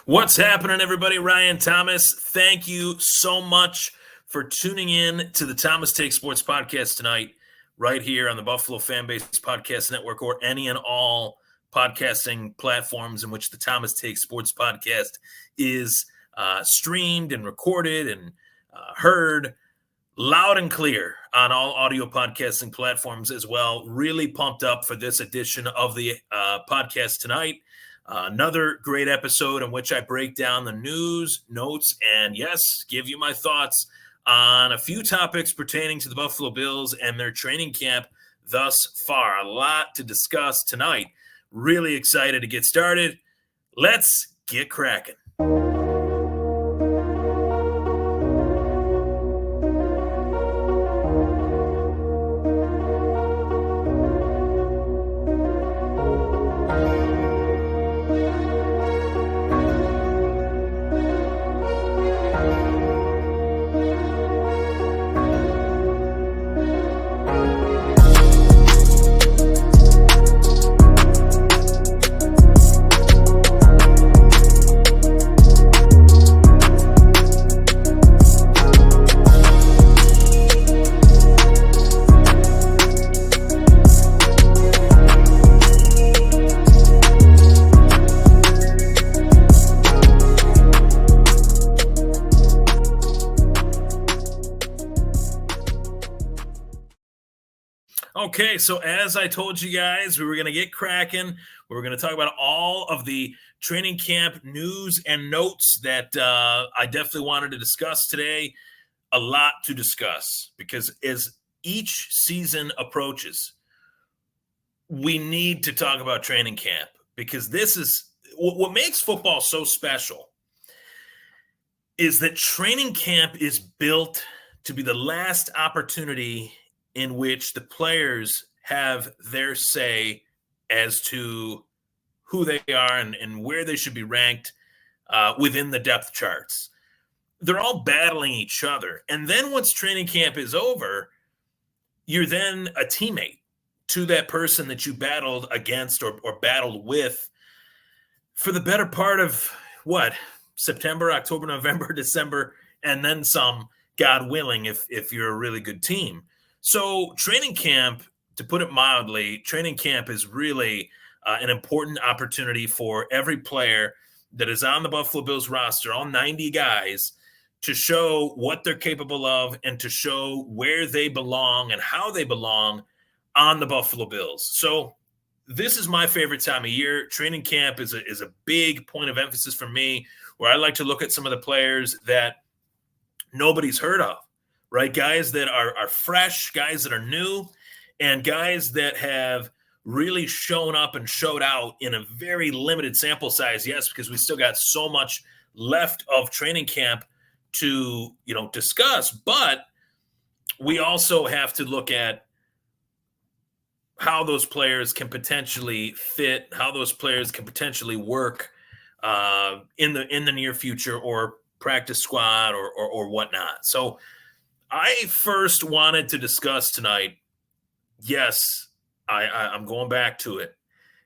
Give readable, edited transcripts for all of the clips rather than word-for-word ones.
What's happening, everybody? Ryan Thomas. Thank you so much for tuning in to the Thomas Take Sports Podcast tonight, right here on the Buffalo Fanbase Podcast Network or any and all podcasting platforms in which the Thomas Take Sports Podcast is streamed and recorded and heard loud and clear on all audio podcasting platforms as well. Really pumped up for this edition of the podcast tonight. Another great episode in which I break down the news, notes, and yes, give you my thoughts on a few topics pertaining to the Buffalo Bills and their training camp thus far. A lot to discuss tonight. Really excited to get started. Let's get cracking. Okay, so as I told you guys, we were going to get cracking. We were going to talk about all of the training camp news and notes that I definitely wanted to discuss today. A lot to discuss because as each season approaches, we need to talk about training camp because this is what makes football so special is that training camp is built to be the last opportunity in which the players have their say as to who they are and where they should be ranked within the depth charts. They're all battling each other. And then once training camp is over, you're then a teammate to that person that you battled against or battled with for the better part of September, October, November, December, and then some, God willing, if you're a really good team. So training camp, to put it mildly, training camp is really an important opportunity for every player that is on the Buffalo Bills roster, all 90 guys, to show what they're capable of and to show where they belong and how they belong on the Buffalo Bills. So this is my favorite time of year. Training camp is a big point of emphasis for me, where I like to look at some of the players that nobody's heard of. Right, guys that are fresh, guys that are new, and guys that have really shown up and showed out in a very limited sample size. Yes, because we still got so much left of training camp to discuss, but we also have to look at how those players can potentially fit, how those players can potentially work in the near future or practice squad or whatnot. So I first wanted to discuss tonight, yes, I'm going back to it,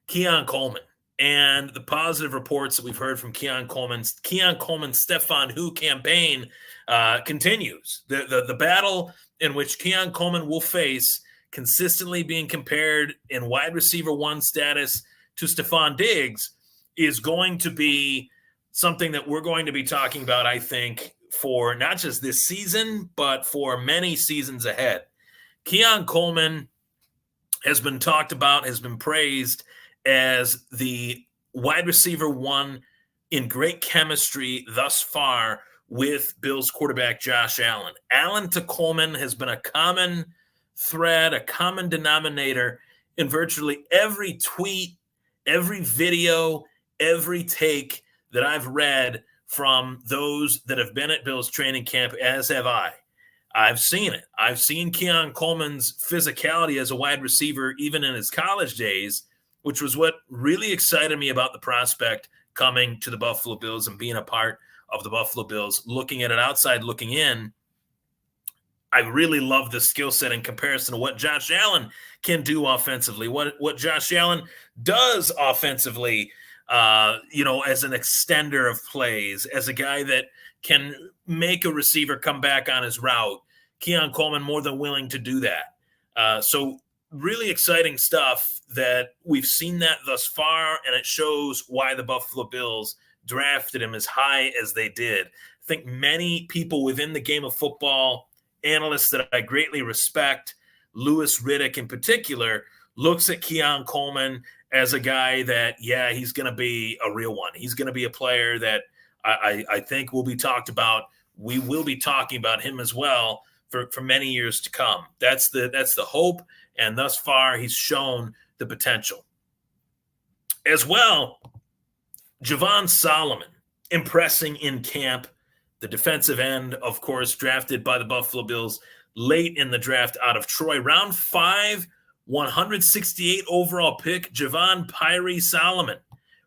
Keon Coleman and the positive reports that we've heard from Keon Coleman's Stefan Who campaign continues. The battle in which Keon Coleman will face consistently being compared in wide receiver one status to Stephon Diggs is going to be something that we're going to be talking about, I think, for not just this season, but for many seasons ahead. Keon Coleman has been talked about, has been praised as the wide receiver one in great chemistry thus far with Bills quarterback Josh Allen. Allen to Coleman has been a common thread, a common denominator in virtually every tweet, every video, every take that I've read from those that have been at Bills training camp, as have I. I've seen it. I've seen Keon Coleman's physicality as a wide receiver, even in his college days, which was what really excited me about the prospect coming to the Buffalo Bills and being a part of the Buffalo Bills. Looking at it outside, looking in, I really love the skill set in comparison to what Josh Allen can do offensively, what Josh Allen does offensively as an extender of plays, as a guy that can make a receiver come back on his route. Keon Coleman more than willing to do that. So really exciting stuff that we've seen that thus far, and it shows why the Buffalo Bills drafted him as high as they did. I think many people within the game of football, analysts that I greatly respect, Louis Riddick in particular, looks at Keon Coleman as a guy that, he's going to be a real one. He's going to be a player that I think will be talked about. We will be talking about him as well for many years to come. That's the hope, and thus far he's shown the potential. As well, Javon Solomon impressing in camp, the defensive end, of course, drafted by the Buffalo Bills late in the draft out of Troy. Round 5, 168 overall pick, Javon Pyrie Solomon,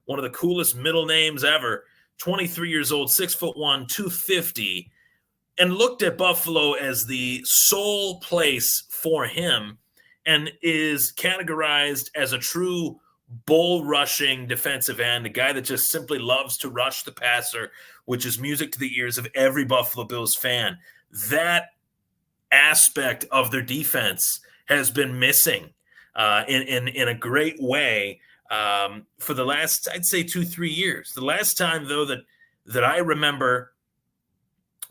one of the coolest middle names ever, 23 years old, 6'1", 250, and looked at Buffalo as the sole place for him and is categorized as a true bull rushing defensive end, a guy that just simply loves to rush the passer, which is music to the ears of every Buffalo Bills fan. That aspect of their defense has been missing in a great way for the last, I'd say, 2-3 years. The last time, though, that I remember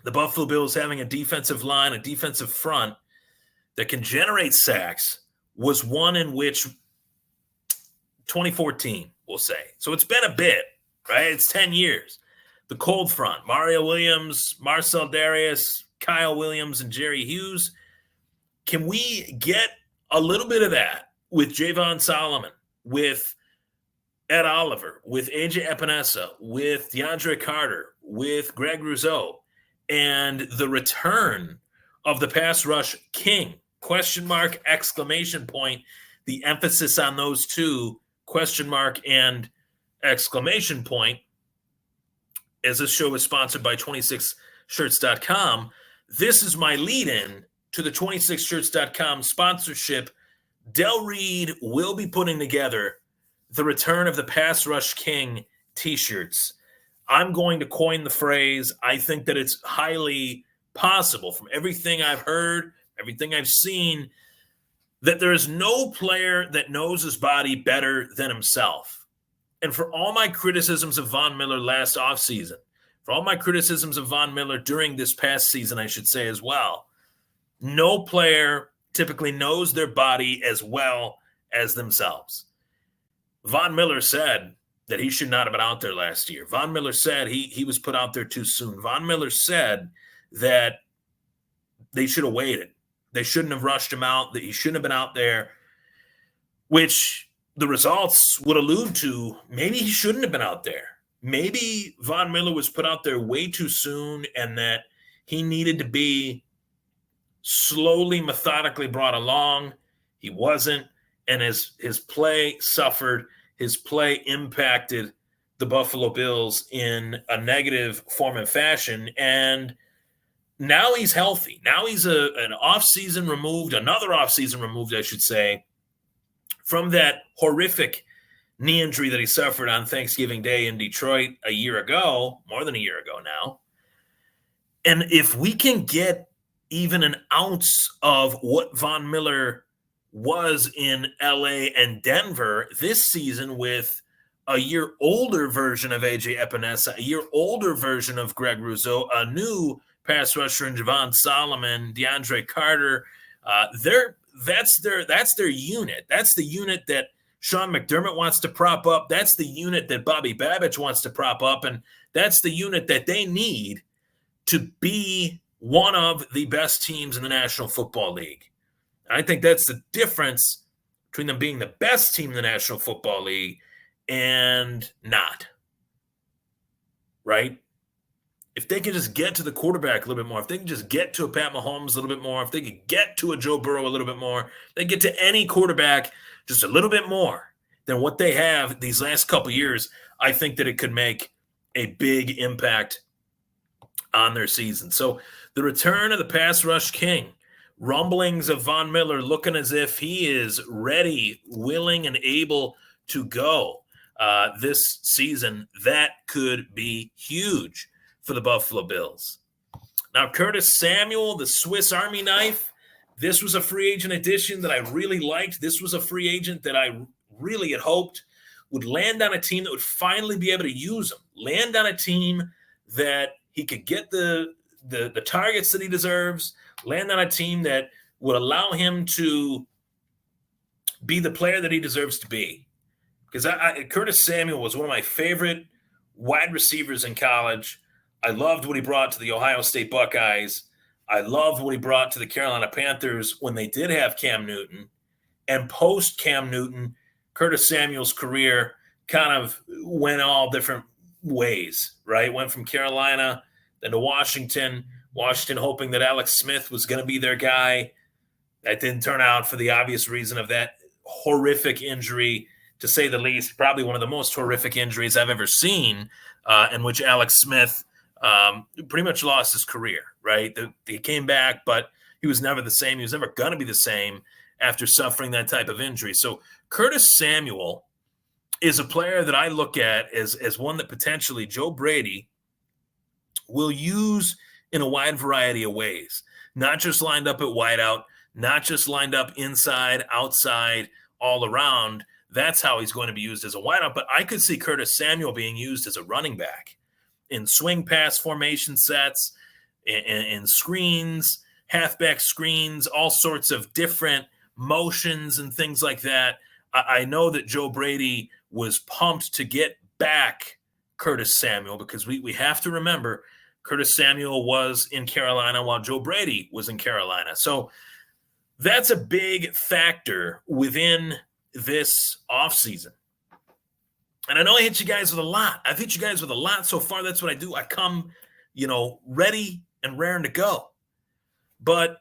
the Buffalo Bills having a defensive line, a defensive front that can generate sacks was one in which 2014, we'll say. So it's been a bit, right? It's 10 years. The cold front, Mario Williams, Marcel Darius, Kyle Williams, and Jerry Hughes. Can we get a little bit of that with Javon Solomon, with Ed Oliver, with AJ Epinesa, with DeAndre Carter, with Greg Rousseau, and the return of the pass rush king? Question mark, exclamation point. The emphasis on those two, question mark and exclamation point. As this show is sponsored by 26shirts.com, this is my lead-in to the 26shirts.com sponsorship. Del Reed will be putting together the return of the pass rush king t-shirts. I'm going to coin the phrase. I think that it's highly possible, from everything I've heard, everything I've seen, that there is no player that knows his body better than himself. And for all my criticisms of Von Miller last offseason, for all my criticisms of Von Miller during this past season, I should say as well, no player typically knows their body as well as themselves. Von Miller said that he should not have been out there last year. Von Miller said he was put out there too soon. Von Miller said that they should have waited. They shouldn't have rushed him out, that he shouldn't have been out there, which the results would allude to maybe he shouldn't have been out there. Maybe Von Miller was put out there way too soon and that he needed to be slowly, methodically brought along. He wasn't, and his play suffered. His play impacted the Buffalo Bills in a negative form and fashion, and now he's healthy. Now he's another offseason removed, I should say, from that horrific knee injury that he suffered on Thanksgiving Day in Detroit a year ago, more than a year ago now. And if we can get even an ounce of what Von Miller was in LA and Denver this season with a year older version of AJ Epinesa, a year older version of Greg Rousseau, a new pass rusher in Javon Solomon, DeAndre Carter, that's their unit. That's the unit that Sean McDermott wants to prop up. That's the unit that Bobby Babich wants to prop up. And that's the unit that they need to be one of the best teams in the National Football League. I think that's the difference between them being the best team in the National Football League and not. Right? If they could just get to the quarterback a little bit more, if they can just get to a Pat Mahomes a little bit more, if they could get to a Joe Burrow a little bit more, they get to any quarterback just a little bit more than what they have these last couple of years, I think that it could make a big impact on their season. So the return of the pass rush king, rumblings of Von Miller looking as if he is ready, willing, and able to go. this season, that could be huge for the Buffalo Bills. Now, Curtis Samuel, the Swiss Army knife, this was a free agent addition that I really liked. This was a free agent that I really had hoped would land on a team that would finally be able to use him, land on a team that he could get the targets that he deserves, land on a team that would allow him to be the player that he deserves to be. Because Curtis Samuel was one of my favorite wide receivers in college. I loved what he brought to the Ohio State Buckeyes. I loved what he brought to the Carolina Panthers when they did have Cam Newton. And post Cam Newton, Curtis Samuel's career kind of went all different ways, right? Went from Carolina then to Washington hoping that Alex Smith was going to be their guy. That didn't turn out for the obvious reason of that horrific injury, to say the least, probably one of the most horrific injuries I've ever seen, in which Alex Smith pretty much lost his career, right? He came back, but he was never the same. He was never going to be the same after suffering that type of injury. So Curtis Samuel is a player that I look at as one that potentially Joe Brady will use in a wide variety of ways, not just lined up at wideout, not just lined up inside, outside, all around. That's how he's going to be used as a wideout. But I could see Curtis Samuel being used as a running back in swing pass formation sets, in screens, halfback screens, all sorts of different motions and things like that. I know that Joe Brady was pumped to get back Curtis Samuel, because we have to remember Curtis Samuel was in Carolina while Joe Brady was in Carolina. So that's a big factor within this offseason. And I know I hit you guys with a lot. I've hit you guys with a lot so far. That's what I do. I come, ready and raring to go. But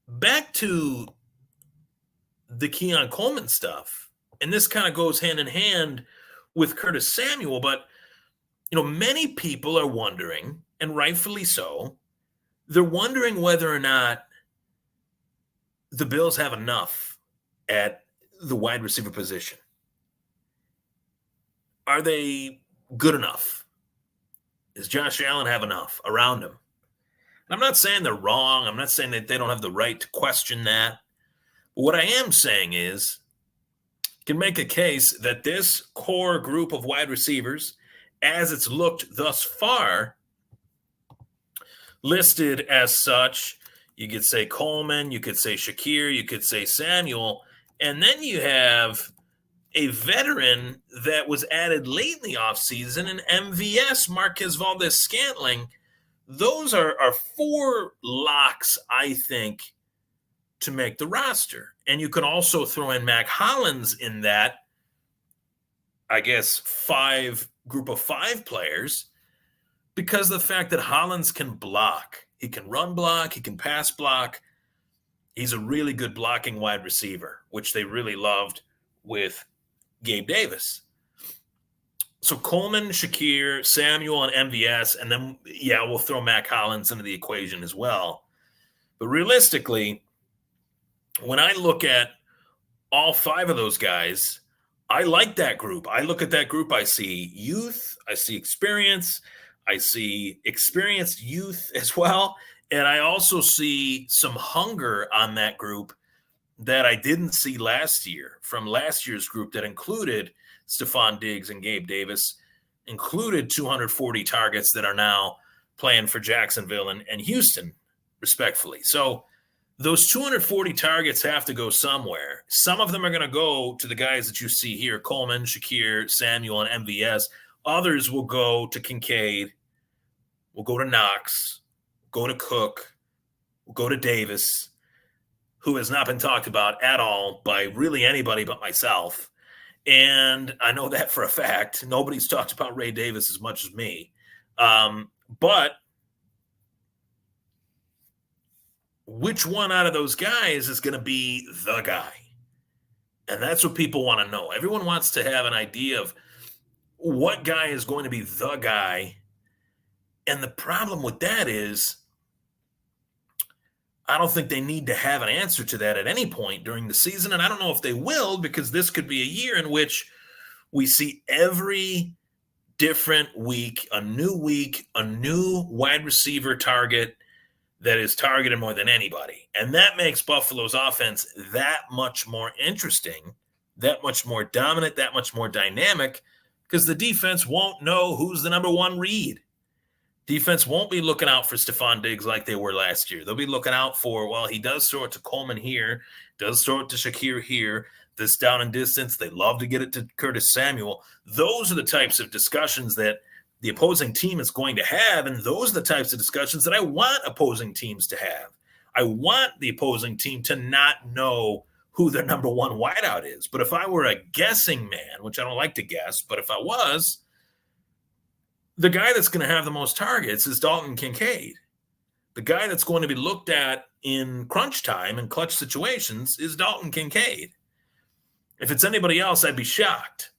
back to the Keon Coleman stuff, and this kind of goes hand in hand with Curtis Samuel, but many people are wondering, and rightfully so, they're wondering whether or not the Bills have enough at the wide receiver position. Are they good enough? Does Josh Allen have enough around him? And I'm not saying they're wrong. I'm not saying that they don't have the right to question that. But what I am saying is, can make a case that this core group of wide receivers, as it's looked thus far, listed as such, you could say Coleman, you could say Shakir, you could say Samuel, and then you have a veteran that was added late in the offseason, an MVS, Marquez Valdes-Scantling. Those are four locks, I think, to make the roster. And you can also throw in Mac Hollins in that, I guess, group of five players, because of the fact that Hollins can block. He can run block, he can pass block. He's a really good blocking wide receiver, which they really loved with Gabe Davis. So Coleman, Shakir, Samuel, and MVS, and then, we'll throw Mac Hollins into the equation as well. But realistically, when I look at all five of those guys, I like that group. I look at that group, I see youth, I see experience, I see experienced youth as well, and I also see some hunger on that group that I didn't see last year, from last year's group that included Stephon Diggs and Gabe Davis, included 240 targets that are now playing for Jacksonville and Houston, respectfully. So those 240 targets have to go somewhere. Some of them are going to go to the guys that you see here, Coleman, Shakir, Samuel, and MVS. Others will go to Kincaid, will go to Knox, go to Cook, will go to Davis, who has not been talked about at all by really anybody but myself. And I know that for a fact. Nobody's talked about Ray Davis as much as me. But which one out of those guys is going to be the guy? And that's what people want to know. Everyone wants to have an idea of what guy is going to be the guy. And the problem with that is, I don't think they need to have an answer to that at any point during the season. And I don't know if they will, because this could be a year in which we see every different week, a new wide receiver target that is targeted more than anybody. And that makes Buffalo's offense that much more interesting, that much more dominant, that much more dynamic, because the defense won't know who's the number one read. Defense won't be looking out for Stephon Diggs like they were last year. They'll be looking out for, well, he does throw it to Coleman here, does throw it to Shakir here, this down and distance. They love to get it to Curtis Samuel. Those are the types of discussions that the opposing team is going to have, and those are the types of discussions that I want opposing teams to have. I want the opposing team to not know who their number one wideout is. But if I were a guessing man, which I don't like to guess, but if I was, the guy that's going to have the most targets is Dalton Kincaid. The guy that's going to be looked at in crunch time and clutch situations is Dalton Kincaid. If it's anybody else, I'd be shocked.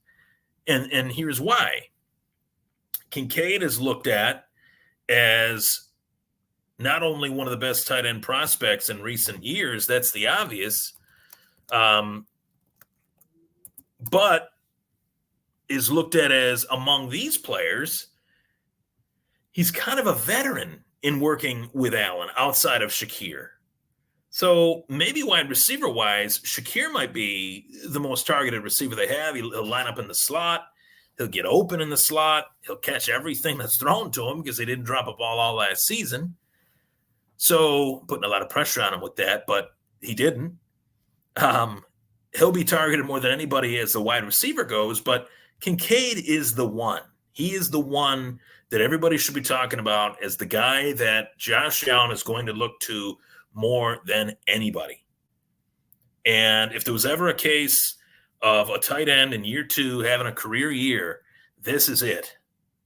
And here's why. Kincaid is looked at as not only one of the best tight end prospects in recent years, that's the obvious, but is looked at as, among these players, he's kind of a veteran in working with Allen outside of Shakir. So maybe wide receiver-wise, Shakir might be the most targeted receiver they have. He'll line up in the slot. He'll get open in the slot. He'll catch everything that's thrown to him because he didn't drop a ball all last season. So putting a lot of pressure on him with that, but he didn't. He'll be targeted more than anybody as the wide receiver goes, but Kincaid is the one. He is the one that everybody should be talking about as the guy that Josh Allen is going to look to more than anybody. And if there was ever a case of a tight end in year two having a career year, this is it.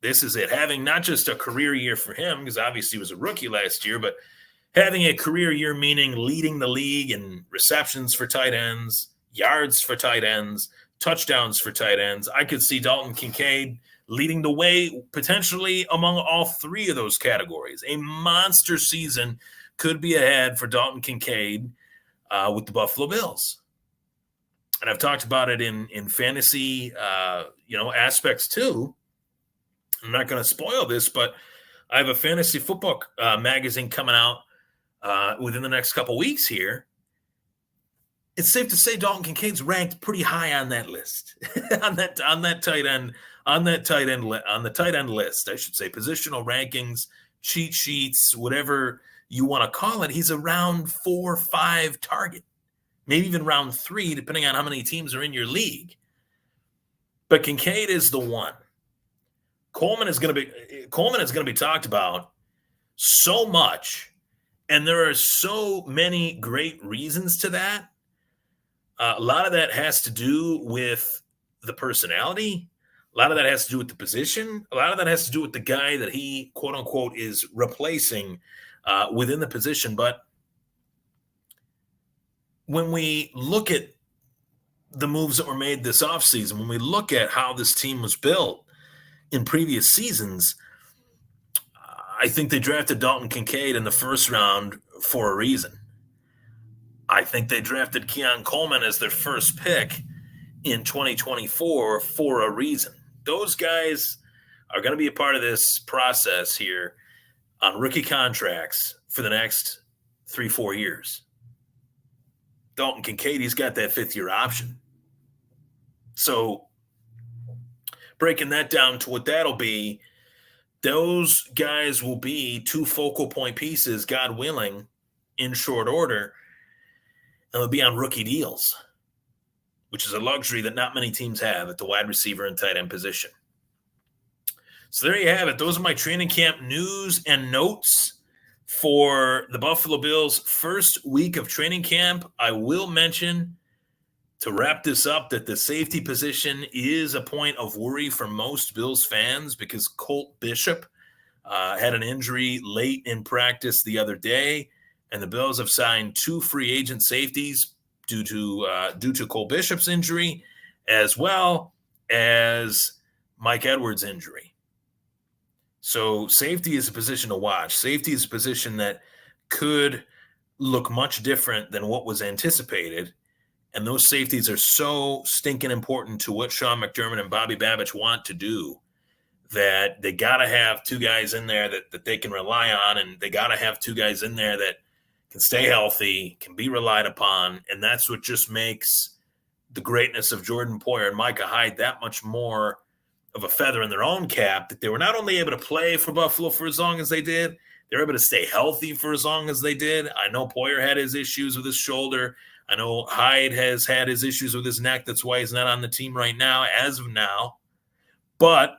This is it. Having not just a career year for him, because obviously he was a rookie last year, but having a career year meaning leading the league in receptions for tight ends, yards for tight ends, touchdowns for tight ends. I could see Dalton Kincaid leading the way potentially among all three of those categories. A monster season could be ahead for Dalton Kincaid with the Buffalo Bills. And I've talked about it in fantasy, aspects too. I'm not going to spoil this, but I have a fantasy football magazine coming out within the next couple weeks here. It's safe to say Dalton Kincaid's ranked pretty high on that list, on the tight end list, I should say, positional rankings, cheat sheets, whatever you want to call it. He's around 4 or 5 target, maybe even round 3, depending on how many teams are in your league. But Kincaid is the one. Coleman is going to be talked about so much, and there are so many great reasons to that. A lot of that has to do with the personality. A lot of that has to do with the position. A lot of that has to do with the guy that he, quote unquote, is replacing within the position. But when we look at the moves that were made this offseason, when we look at how this team was built in previous seasons, I think they drafted Dalton Kincaid in the first round for a reason. I think they drafted Keon Coleman as their first pick in 2024 for a reason. Those guys are going to be a part of this process here on rookie contracts for the next 3-4 years. Dalton Kincaid, he's got that 5th-year option. So breaking that down to what that'll be, those guys will be 2 focal point pieces, God willing, in short order, and they'll be on rookie deals, which is a luxury that not many teams have at the wide receiver and tight end position. So there you have it. Those are my training camp news and notes for the Buffalo Bills' first week of training camp. I will mention, to wrap this up, that the safety position is a point of worry for most Bills fans because Colt Bishop had an injury late in practice the other day, and the Bills have signed 2 free agent safeties due to Cole Bishop's injury, as well as Mike Edwards' injury. So safety is a position to watch. Safety is a position that could look much different than what was anticipated. And those safeties are so stinking important to what Sean McDermott and Bobby Babich want to do that they got to have two guys in there that they can rely on. And they got to have two guys in there that can stay healthy, can be relied upon. And that's what just makes the greatness of Jordan Poyer and Micah Hyde that much more of a feather in their own cap, that they were not only able to play for Buffalo for as long as they did, they were able to stay healthy for as long as they did. I know Poyer had his issues with his shoulder. I know Hyde has had his issues with his neck. That's why he's not on the team right now, as of now. But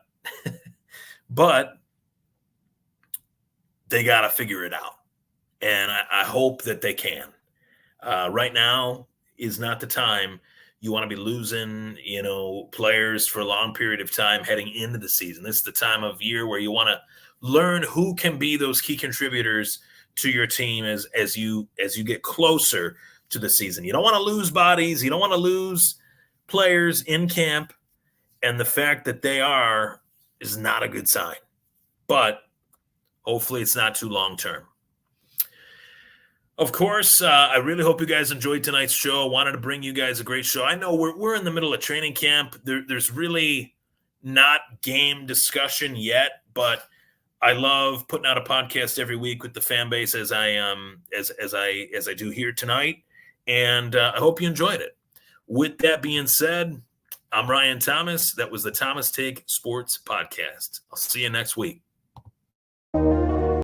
they got to figure it out. And I hope that they can. Right now is not the time you want to be losing, players for a long period of time heading into the season. This is the time of year where you want to learn who can be those key contributors to your team as you get closer to the season. You don't want to lose bodies. You don't want to lose players in camp. And the fact that they are is not a good sign. But hopefully it's not too long term. Of course, I really hope you guys enjoyed tonight's show. I wanted to bring you guys a great show. I know we're in the middle of training camp. There's really not game discussion yet, but I love putting out a podcast every week with the fan base as I do here tonight, and I hope you enjoyed it. With that being said, I'm Ryan Thomas. That was the Thomas Take Sports Podcast. I'll see you next week.